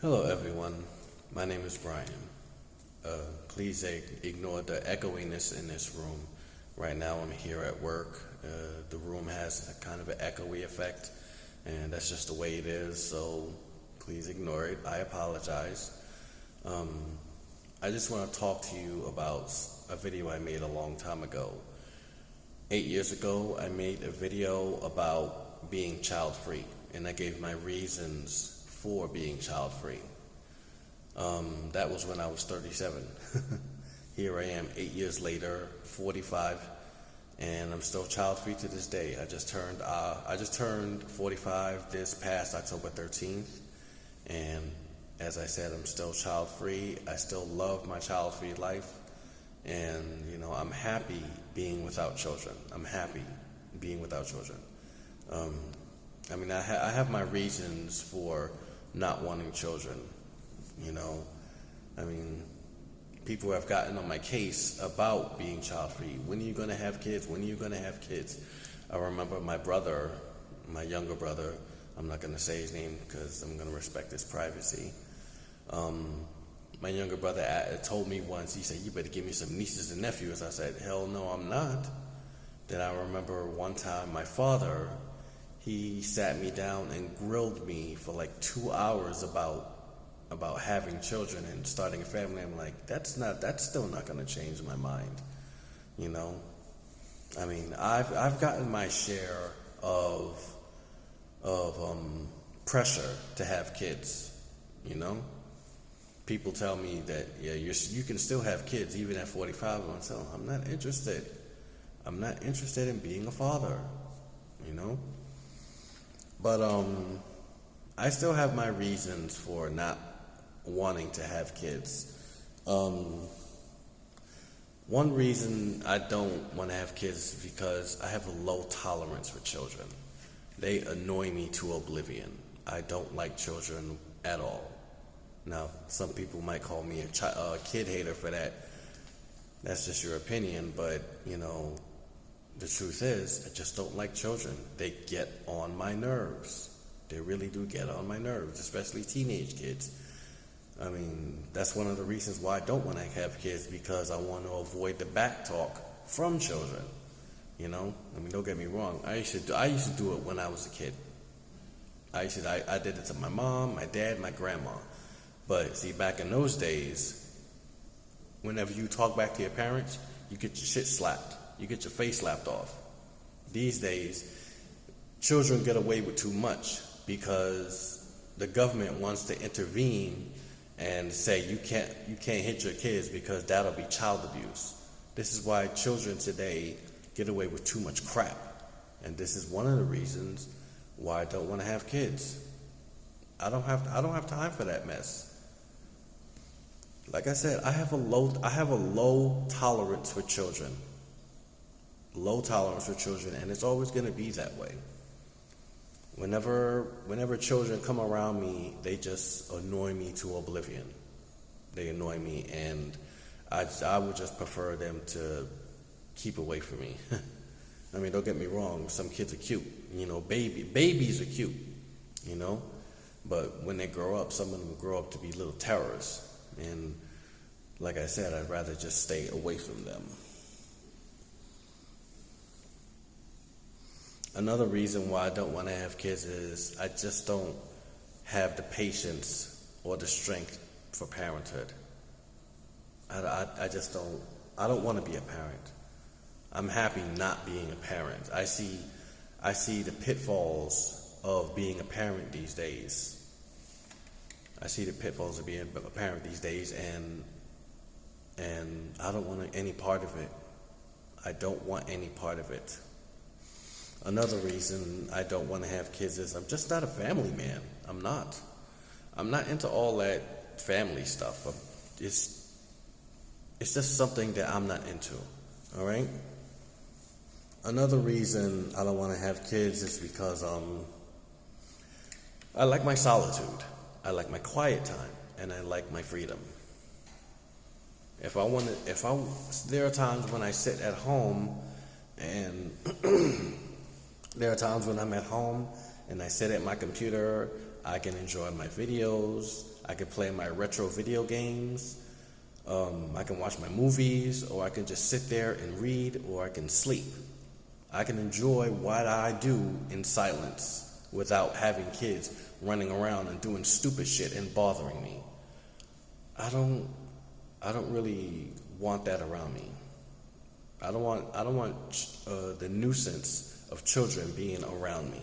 Hello, everyone. My name is Brian. Please ignore the echoiness in this room. Right now, I'm here at work. The room has a kind of an echoey effect, and that's just the way it is, so please ignore it. I apologize. I just want to talk to you about a video I made a long time ago. 8 years ago, I made a video about being child-free, and I gave my reasons for being child-free. That was when I was 37. Here I am 8 years later, 45, and I'm still child-free to this day. I just turned 45 this past October 13th, and as I said, I'm still child-free. I still love my child-free life, and I'm happy being without children. I'm happy being without children. I have my reasons for not wanting children. People have gotten on my case about being child-free. When are you going to have kids? When are you going to have kids? I remember my brother, my younger brother, I'm not going to say his name because I'm going to respect his privacy. My younger brother told me once, he said, "You better give me some nieces and nephews." I said, "Hell no, I'm not." Then I remember one time my father, he sat me down and grilled me for like 2 hours about having children and starting a family. I'm like, that's still not going to change my mind. I've gotten my share of pressure to have kids. People tell me that you can still have kids even at 45. I'm telling them, I'm not interested. I'm not interested in being a father. But I still have my reasons for not wanting to have kids. One reason I don't want to have kids is because I have a low tolerance for children. They annoy me to oblivion. I don't like children at all. Now, some people might call me a kid hater for that. That's just your opinion, but the truth is, I just don't like children. They get on my nerves. They really do get on my nerves, especially teenage kids. That's one of the reasons why I don't want to have kids, because I want to avoid the back talk from children. Don't get me wrong. I used to do it when I was a kid. I did it to my mom, my dad, my grandma. But see, back in those days, whenever you talk back to your parents, you get your shit slapped. You get your face slapped off. These days, children get away with too much because the government wants to intervene and say you can't hit your kids because that'll be child abuse. This is why children today get away with too much crap. And this is one of the reasons why I don't want to have kids. I don't have time for that mess. Like I said, I have a low tolerance for children. Low tolerance for children, and it's always going to be that way. Whenever children come around me, they just annoy me to oblivion. They annoy me, and I would just prefer them to keep away from me. Don't get me wrong, some kids are cute. Babies are cute, but when they grow up, some of them grow up to be little terrorists. And like I said, I'd rather just stay away from them. Another reason why I don't want to have kids is I just don't have the patience or the strength for parenthood. I don't want to be a parent. I'm happy not being a parent. I see the pitfalls of being a parent these days. I see the pitfalls of being a parent these days, and I don't want any part of it. I don't want any part of it. Another reason I don't want to have kids is I'm just not a family man. I'm not into all that family stuff. It's just something that I'm not into. All right? Another reason I don't want to have kids is because I like my solitude. I like my quiet time, and I like my freedom. There are times when I sit at home, and there are times when I'm at home and I sit at my computer. I can enjoy my videos. I can play my retro video games. I can watch my movies, or I can just sit there and read, or I can sleep. I can enjoy what I do in silence without having kids running around and doing stupid shit and bothering me. I don't really want that around me. I don't want the nuisance of children being around me.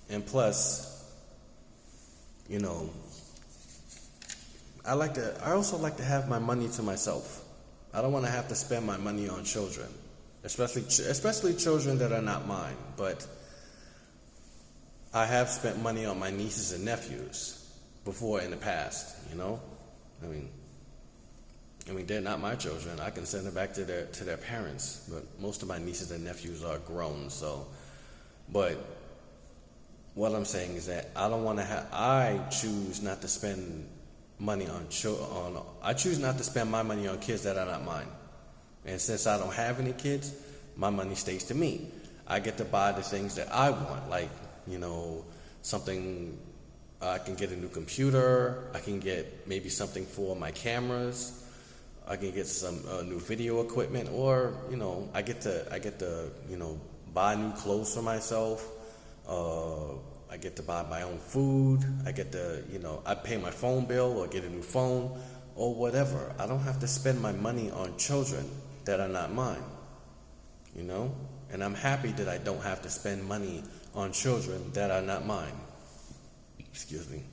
And plus, you know, I also like to have my money to myself. I don't want to have to spend my money on children, especially children that are not mine. But I have spent money on my nieces and nephews before in the past. You know, I mean, they're not my children. I can send them back to their parents. But most of my nieces and nephews are grown. But what I'm saying is that I choose not to spend money I choose not to spend my money on kids that are not mine. And since I don't have any kids, my money stays to me. I get to buy the things that I want, like, you know, something, I can get a new computer, I can get maybe something for my cameras, I can get some new video equipment, or, you know, I get to, you know, buy new clothes for myself. I get to buy my own food. I get to, you know, I pay my phone bill or get a new phone or whatever. I don't have to spend my money on children that are not mine, you know? And I'm happy that I don't have to spend money on children that are not mine. Excuse me.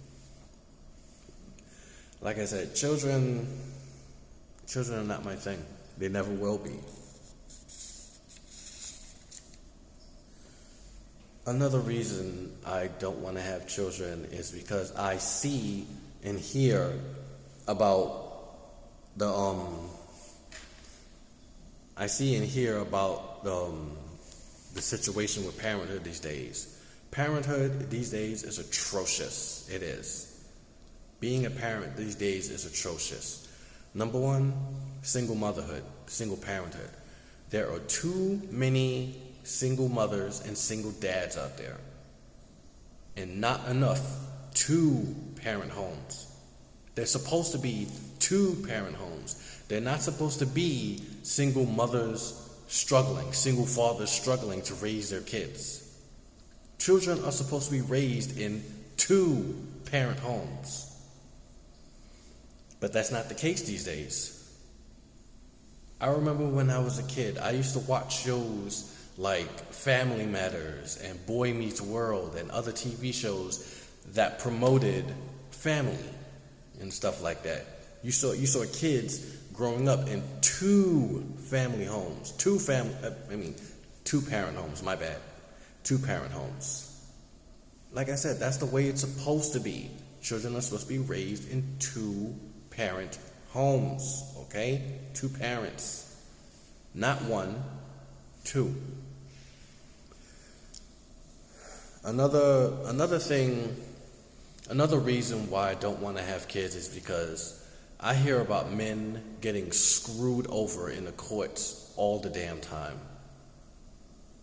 Like I said, children are not my thing. They never will be. Another reason I don't want to have children is because I see and hear about the situation with parenthood these days. Parenthood these days is atrocious. It is. Being a parent these days is atrocious. Number one, single motherhood, single parenthood. There are too many single mothers and single dads out there, and not enough two-parent homes. They're supposed to be two-parent homes. They're not supposed to be single mothers struggling, single fathers struggling to raise their kids. Children are supposed to be raised in two-parent homes. But that's not the case these days. I remember when I was a kid, I used to watch shows like Family Matters and Boy Meets World and other TV shows that promoted family and stuff like that. You saw kids growing up in two-parent homes, my bad. Two-parent homes. Like I said, that's the way it's supposed to be. Children are supposed to be raised in two-parent homes, okay? Two parents. Not one, two. Another reason why I don't want to have kids is because I hear about men getting screwed over in the courts all the damn time.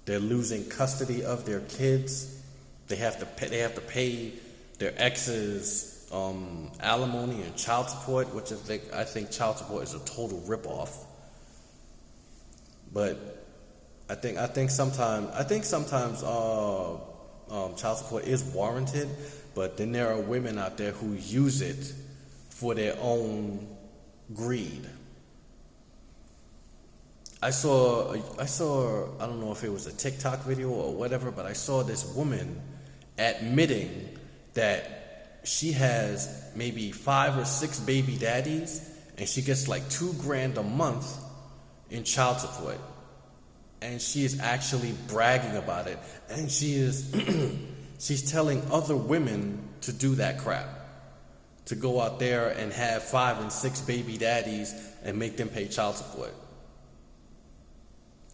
They're losing custody of their kids. They have to pay their exes alimony and child support, which I think child support is a total ripoff. But I think sometimes child support is warranted, but then there are women out there who use it for their own greed. I saw, I don't know if it was a TikTok video or whatever, but I saw this woman admitting that she has maybe 5 or 6 baby daddies, and she gets like $2,000 a month in child support. And she is actually bragging about it, and she's telling other women to do that crap, to go out there and have 5 and 6 baby daddies and make them pay child support.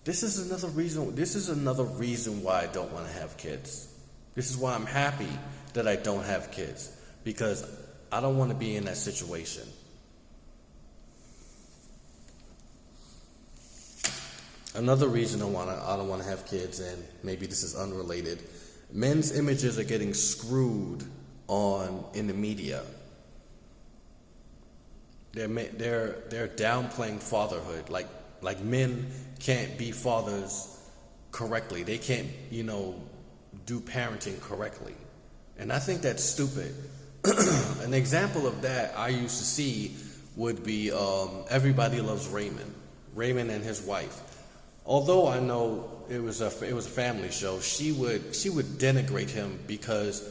This is another reason why I don't want to have kids. This is why I'm happy that I don't have kids, because I don't want to be in that situation. Another reason I don't want to have kids, and maybe this is unrelated, men's images are getting screwed on in the media. They're downplaying fatherhood. Like men can't be fathers correctly. They can't, do parenting correctly. And I think that's stupid. An example of that I used to see would be Everybody Loves Raymond. Raymond and his wife. Although I know it was a family show, she would denigrate him because,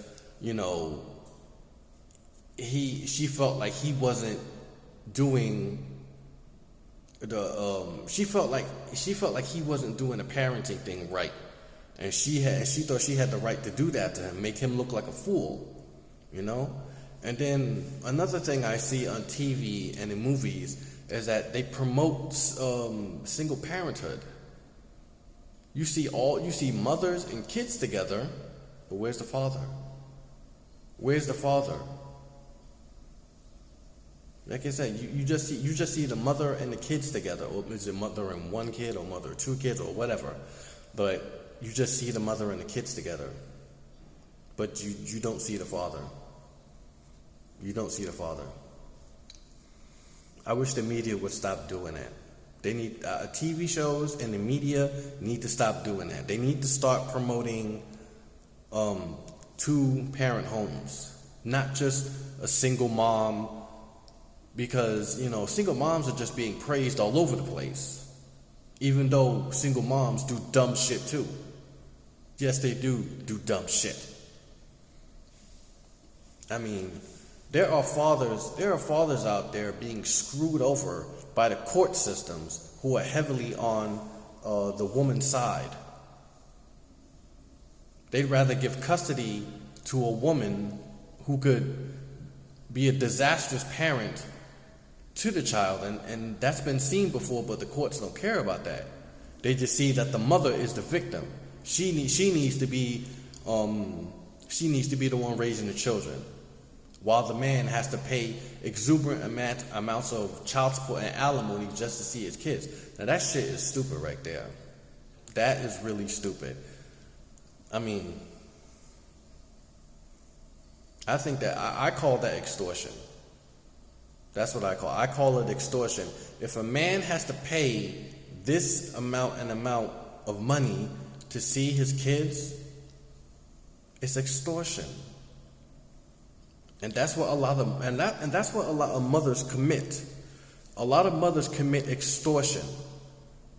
she felt like he wasn't doing she felt like he wasn't doing the parenting thing right, and she thought she had the right to do that to him, make him look like a fool, And then another thing I see on TV and in movies is that they promote single parenthood. You see mothers and kids together, but where's the father? Where's the father? Like I said, you just see the mother and the kids together, or is it mother and one kid, or mother and two kids, or whatever. But you just see the mother and the kids together, but you don't see the father. You don't see the father. I wish the media would stop doing that. They need TV shows and the media need to stop doing that. They need to start promoting two-parent homes, not just a single mom. Because, single moms are just being praised all over the place. Even though single moms do dumb shit too. Yes, they do dumb shit. I mean, there are fathers out there being screwed over by the court systems who are heavily on the woman's side. They'd rather give custody to a woman who could be a disastrous parent to the child, and that's been seen before, but the courts don't care about that. They just see that the mother is the victim. She needs to be the one raising the children, while the man has to pay exuberant amounts of child support and alimony just to see his kids. Now that shit is stupid right there. That is really stupid. I mean, I think that I call that extortion. That's what I call it extortion. If a man has to pay this amount of money to see his kids, it's extortion. And that's what a lot of mothers commit. A lot of mothers commit extortion.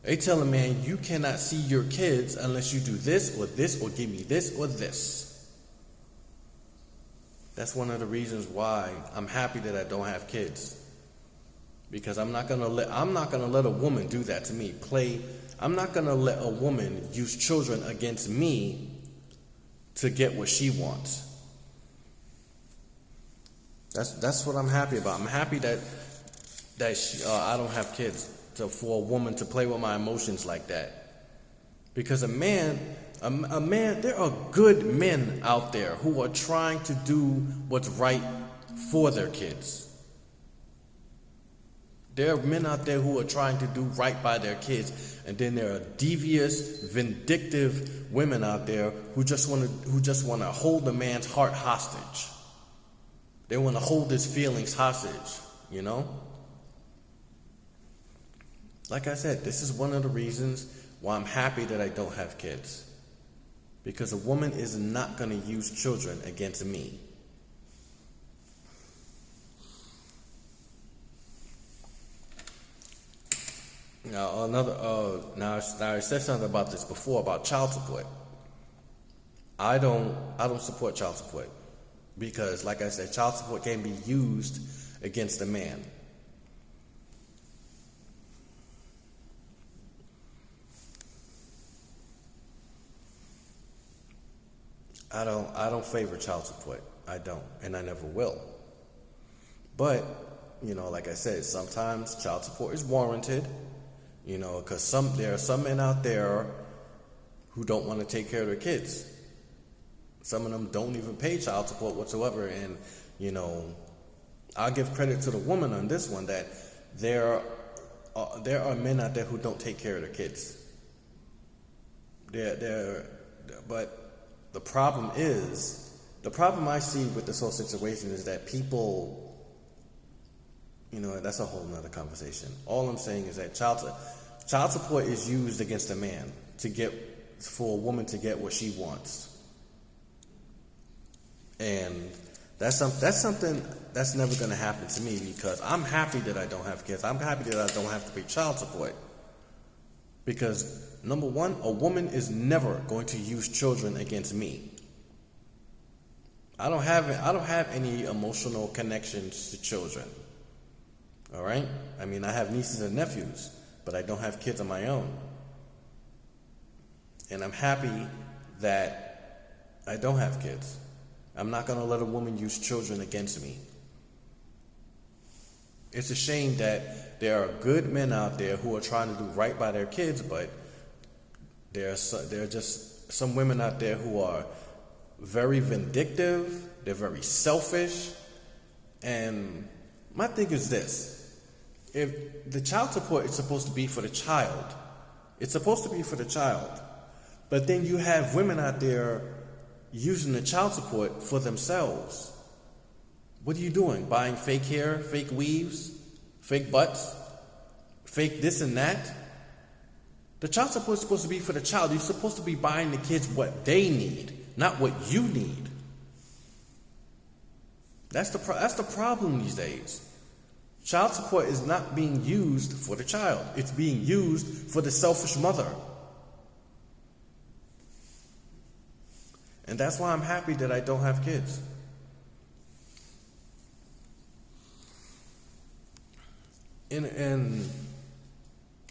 They tell a man, you cannot see your kids unless you do this, or give me this, or this. That's one of the reasons why I'm happy that I don't have kids. Because I'm not gonna let a woman do that to me. I'm not gonna let a woman use children against me to get what she wants. That's what I'm happy about. I'm happy that I don't have kids, for a woman to play with my emotions like that. Because a man, there are good men out there who are trying to do what's right for their kids. There are men out there who are trying to do right by their kids, and then there are devious, vindictive women out there who just want to hold a man's heart hostage. They want to hold his feelings hostage, Like I said, this is one of the reasons why I'm happy that I don't have kids. Because a woman is not going to use children against me. Now now I said something about this before about child support. I don't support child support because, like I said, child support can be used against a man. I don't favor child support. I don't, and I never will. But, like I said, sometimes child support is warranted, because there are some men out there who don't want to take care of their kids. Some of them don't even pay child support whatsoever, and, I'll give credit to the woman on this one that there are men out there who don't take care of their kids. They're, but the problem I see with this whole situation is that people, that's a whole nother conversation. All I'm saying is that child support is used against a man for a woman to get what she wants. And that's something that's never going to happen to me, because I'm happy that I don't have kids. I'm happy that I don't have to pay child support. Because number one, a woman is never going to use children against me. I don't have any emotional connections to children. All right? I mean, I have nieces and nephews, but I don't have kids of my own. And I'm happy that I don't have kids. I'm not going to let a woman use children against me. It's a shame that there are good men out there who are trying to do right by their kids, but there are just some women out there who are very vindictive, they're very selfish, and my thing is this. If the child support is supposed to be for the child, it's supposed to be for the child, but then you have women out there using the child support for themselves. What are you doing? Buying fake hair, fake weaves, fake butts, fake this and that? The child support is supposed to be for the child. You're supposed to be buying the kids what they need, not what you need. That's the problem these days. Child support is not being used for the child. It's being used for the selfish mother. And that's why I'm happy that I don't have kids. And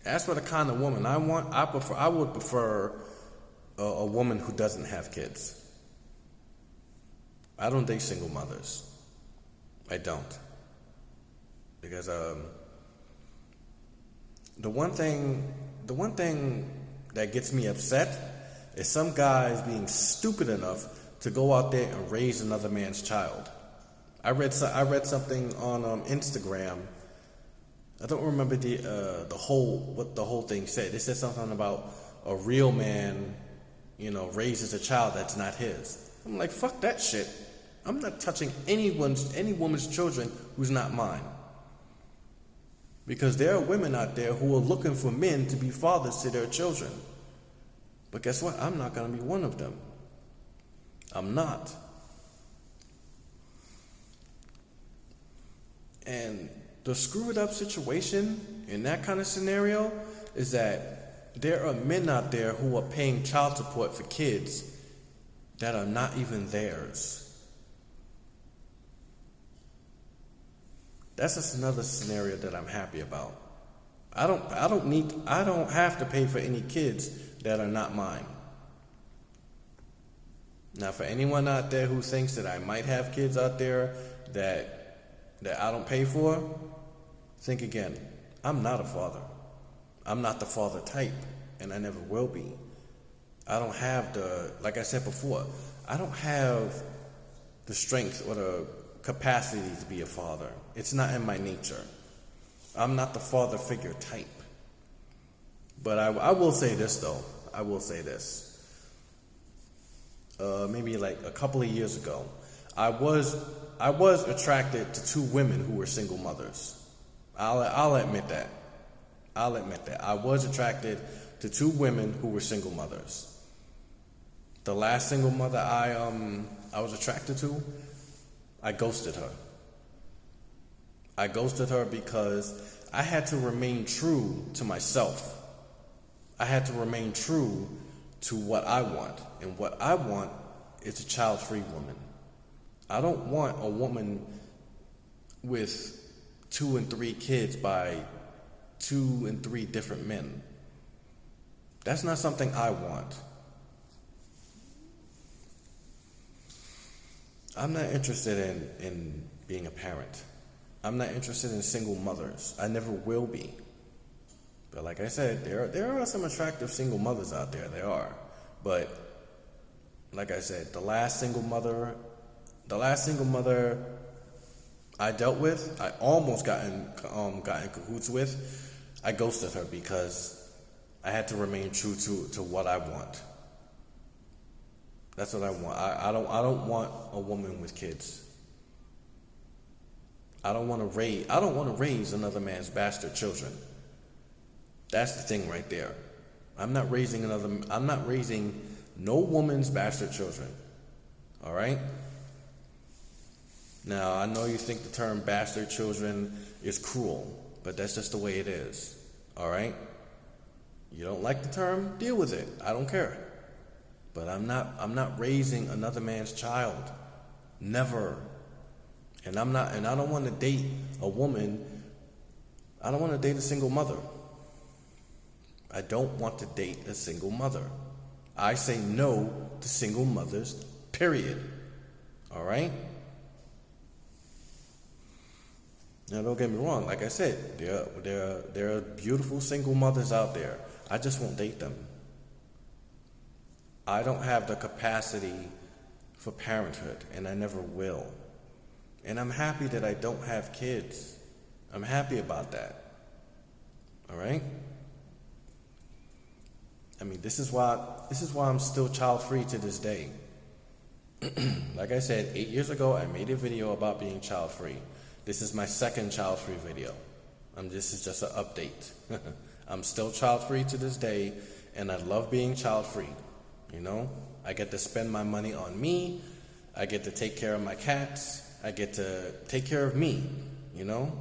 as for the kind of woman I would prefer a woman who doesn't have kids. I don't date single mothers. I don't. Because the one thing that gets me upset is some guys being stupid enough to go out there and raise another man's child. I read something on Instagram. I don't remember what the whole thing said. It said something about a real man, raises a child that's not his. I'm like, fuck that shit. I'm not touching any woman's children who's not mine. Because there are women out there who are looking for men to be fathers to their children. But guess what? I'm not going to be one of them. I'm not. And the screwed up situation in that kind of scenario is that there are men out there who are paying child support for kids that are not even theirs. That's just another scenario that I'm happy about. I don't have to pay for any kids that are not mine. Now, for anyone out there who thinks that I might have kids out there that I don't pay for, think again. I'm not a father. I'm not the father type, and I never will be. I don't have like I said before, I don't have the strength or the capacity to be a father. It's not in my nature. I'm not the father figure type. But I will say this though. I will say this. Maybe like a couple of years ago, I was attracted to two women who were single mothers. I'll admit that. I was attracted to two women who were single mothers. The last single mother I was attracted to, I ghosted her. I ghosted her because I had to remain true to myself. I had to remain true to what I want. And what I want is a child-free woman. I don't want a woman with 2 and 3 kids by 2 and 3 different men. That's not something I want. I'm not interested in being a parent. I'm not interested in single mothers. I never will be. But like I said, there are some attractive single mothers out there. There are. But like I said, the last single mother I dealt with, I almost got in cahoots with, I ghosted her because I had to remain true to what I want. That's what I want. I don't want a woman with kids. I don't want to raise another man's bastard children. That's the thing right there. I'm not raising no woman's bastard children. All right? Now, I know you think the term bastard children is cruel, but that's just the way it is. All right? You don't like the term? Deal with it. I don't care. But I'm not raising another man's child. Never. And I don't want to date a woman. I don't want to date a single mother. I don't want to date a single mother. I say no to single mothers, period. All right? Now, don't get me wrong. Like I said, there are beautiful single mothers out there. I just won't date them. I don't have the capacity for parenthood, and I never will. And I'm happy that I don't have kids. I'm happy about that. All right? I mean, this is why I'm still child-free to this day. Like I said, 8 years ago, I made a video about being child-free. This is my second child-free video. This is just an update. I'm still child-free to this day, and I love being child-free. You know, I get to spend my money on me. I get to take care of my cats. I get to take care of me. You know,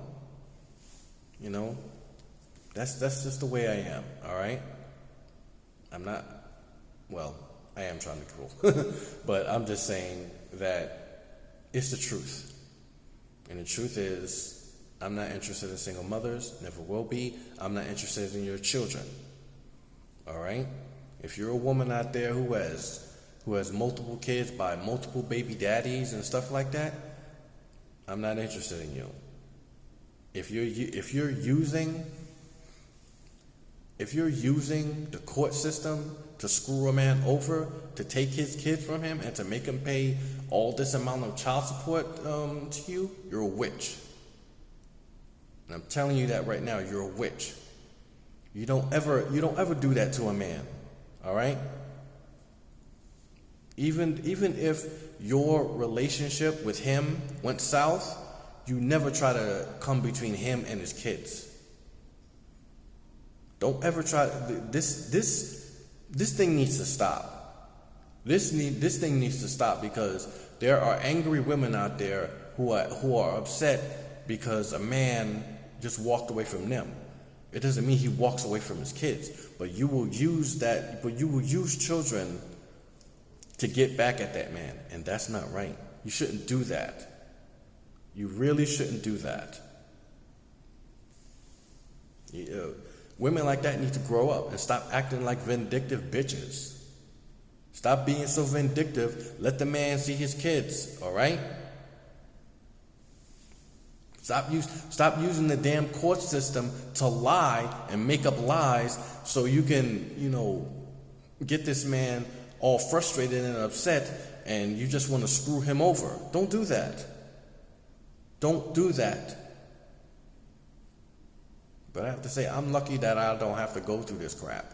that's just the way I am. All right. I am trying to be cool, but I'm just saying that it's the truth. And the truth is, I'm not interested in single mothers, never will be. I'm not interested in your children. All right? If you're a woman out there who has multiple kids by multiple baby daddies and stuff like that, I'm not interested in you. If you're using the court system to screw a man over, to take his kids from him, and to make him pay all this amount of child support to you, you're a witch. And I'm telling you that right now, you're a witch. You don't ever do that to a man. All right? Even if your relationship with him went south, you never try to come between him and his kids. Don't ever try. This thing needs to stop. This thing needs to stop, because there are angry women out there who are upset because a man just walked away from them. It doesn't mean he walks away from his kids, but you will use children to get back at that man, and that's not right. You shouldn't do that. You really shouldn't do that. Women like that need to grow up and stop acting like vindictive bitches. Stop being so vindictive. Let the man see his kids, all right? Stop using the damn court system to lie and make up lies so you can, get this man all frustrated and upset, and you just want to screw him over. Don't do that. Don't do that. But I have to say, I'm lucky that I don't have to go through this crap.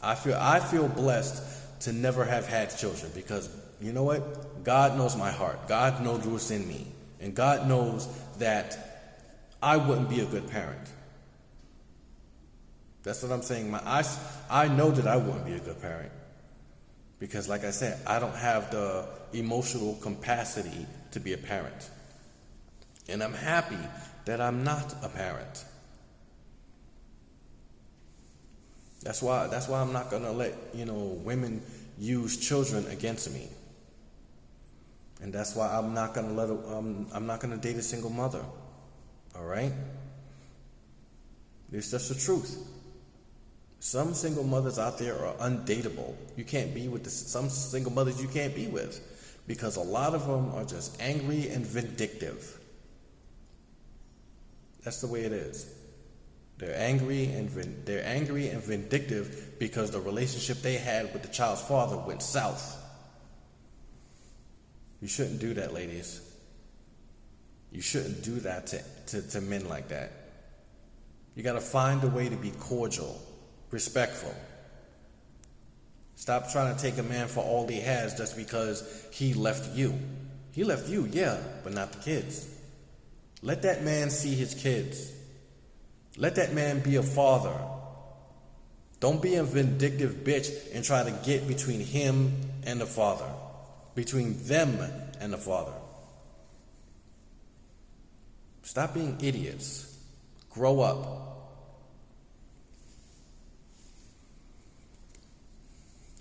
I feel blessed to never have had children, because you know what? God knows my heart. God knows what's in me. And God knows that I wouldn't be a good parent. That's what I'm saying. I know that I wouldn't be a good parent. Because like I said, I don't have the emotional capacity to be a parent. And I'm happy that I'm not a parent. That's why I'm not gonna let women use children against me. And that's why I'm not gonna date a single mother. All right? It's just the truth. Some single mothers out there are undateable. You can't be with some single mothers you can't be with, because a lot of them are just angry and vindictive. That's the way it is. They're angry and vindictive because the relationship they had with the child's father went south. You shouldn't do that, ladies. You shouldn't do that to men like that. You got to find a way to be cordial. respectful. Stop trying to take a man for all he has just because he left you. He left you, yeah, but not the kids. Let that man see his kids. Let that man be a father. Don't be a vindictive bitch and try to get between him and the father. Between them and the father. Stop being idiots. Grow up.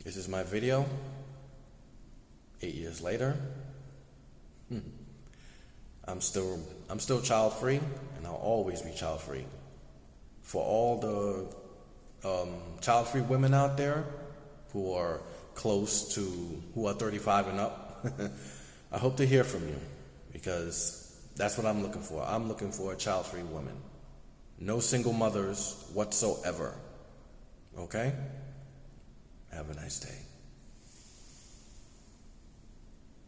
This is my video. 8 years later. I'm still child free, and I'll always be child free. For all the child free women out there who are who are 35 and up, I hope to hear from you, because that's what I'm looking for. I'm looking for a child free woman. No single mothers whatsoever. Okay? Have a nice day.